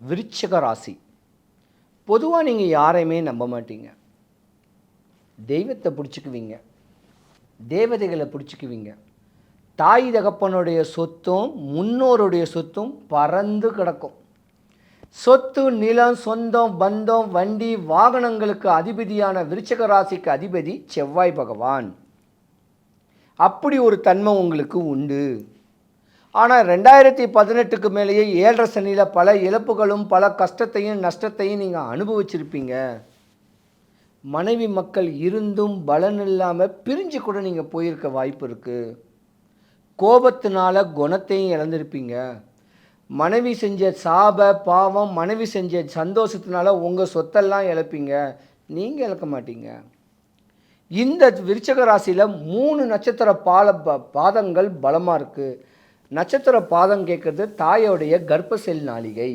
விருச்சிக ராசி. பொதுவாக நீங்கள் யாரையுமே நம்ப மாட்டீங்க. தெய்வத்தை பிடிச்சிக்குவீங்க, தேவதைகளை பிடிச்சிக்குவீங்க. தாய் தகப்பனுடைய சொத்தும் முன்னோருடைய சொத்தும் பறந்து கிடக்கும். சொத்து, நிலம், சொந்தம், பந்தம், வண்டி, வாகனங்களுக்கு அதிபதியான விருச்சிக ராசிக்கு அதிபதி செவ்வாய் பகவான். அப்படி ஒரு தன்மை உங்களுக்கு உண்டு. ஆனால் 2018க்கு மேலேயே 7.5 சனியில் பல இழப்புகளும் பல கஷ்டத்தையும் நஷ்டத்தையும் நீங்கள் அனுபவிச்சிருப்பீங்க. மனைவி மக்கள் இருந்தும் பலன் இல்லாமல் பிரிஞ்சு கூட நீங்கள் போயிருக்க வாய்ப்பு இருக்குது. கோபத்தினால குணத்தையும் இழந்திருப்பீங்க. மனைவி செஞ்ச சாப பாவம், மனைவி செஞ்ச சந்தோஷத்தினால உங்கள் சொத்தெல்லாம் இழப்பீங்க. நீங்கள் இழக்க மாட்டீங்க. இந்த விருச்சிக ராசியில் 3 நட்சத்திர பாதங்கள் பலமாக இருக்குது. நட்சத்திர பாதம் கேட்குறது தாயோடைய கர்ப்ப செல் நாளிகை.